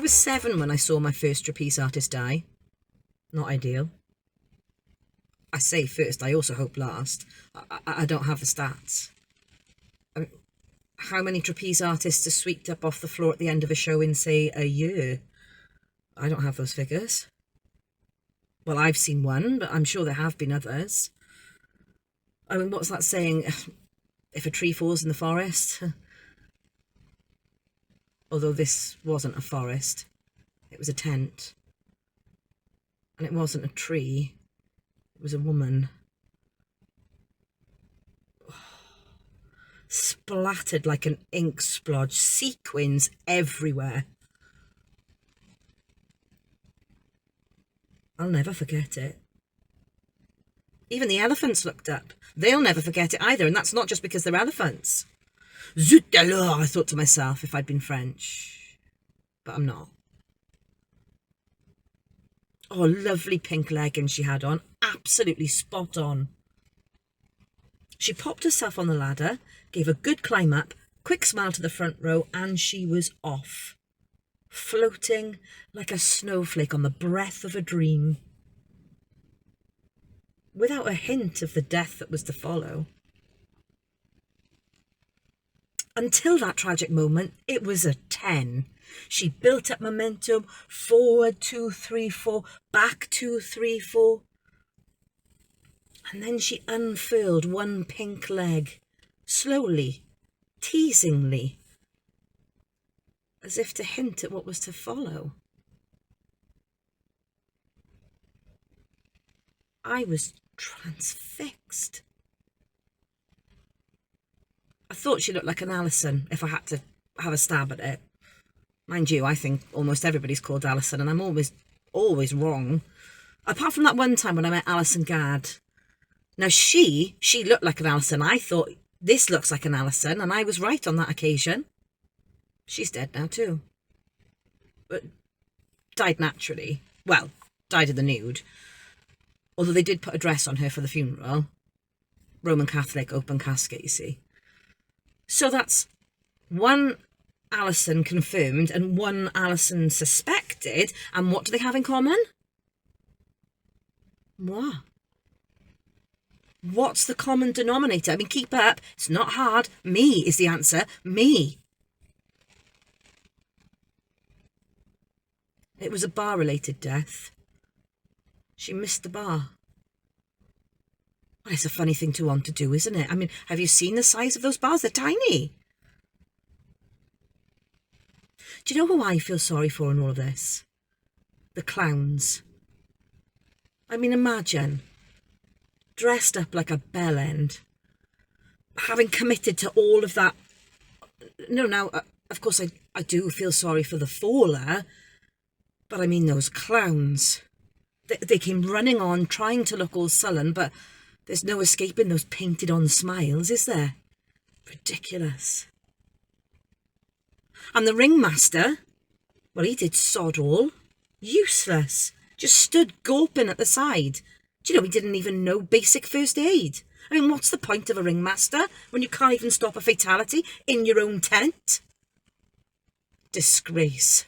was 7 when I saw my first trapeze artist die. Not ideal. I say first, I also hope last. I don't have the stats. I mean, how many trapeze artists are swept up off the floor at the end of a show in, say, a year? I don't have those figures. Well, I've seen one, but I'm sure there have been others. I mean, what's that saying? If a tree falls in the forest? Although this wasn't a forest. It was a tent. And it wasn't a tree. It was a woman. Splattered like an ink splodge. Sequins everywhere. I'll never forget it. Even the elephants looked up. They'll never forget it either, and that's not just because they're elephants. Zut alors, I thought to myself, if I'd been French. But I'm not. Oh, lovely pink leggings she had on. Absolutely spot on. She popped herself on the ladder, gave a good climb up, quick smile to the front row, and she was off. Floating like a snowflake on the breath of a dream. Without a hint of the death that was to follow. Until that tragic moment, it was a 10. She built up momentum, forward 2, 3, 4, back 2, 3, 4. And then she unfurled one pink leg, slowly, teasingly, as if to hint at what was to follow. I was transfixed. I thought she looked like an Alison if I had to have a stab at it. Mind you, I think almost everybody's called Alison, and I'm always wrong. Apart from that one time when I met Alison Gadd. Now she looked like an Alison. I thought, this looks like an Alison, and I was right on that occasion. She's dead now too. But died naturally. Well, died in the nude. Although they did put a dress on her for the funeral. Roman Catholic, open casket, you see. So that's one Alison confirmed and one Alison suspected. And what do they have in common? Moi. What's the common denominator? I mean, keep up. It's not hard. Me is the answer. Me. It was a bar-related death. She missed the bar. Well, it's a funny thing to want to do, isn't it? I mean, have you seen the size of those bars? They're tiny. Do you know who I feel sorry for in all of this? The clowns. I mean, imagine. Dressed up like a bellend. Having committed to all of that. No, now, of course, I do feel sorry for the faller. But I mean those clowns. They came running on, trying to look all sullen, but there's no escaping those painted-on smiles, is there? Ridiculous. And the ringmaster, well, he did sod all. Useless. Just stood gawping at the side. Do you know, he didn't even know basic first aid. I mean, what's the point of a ringmaster when you can't even stop a fatality in your own tent? Disgrace.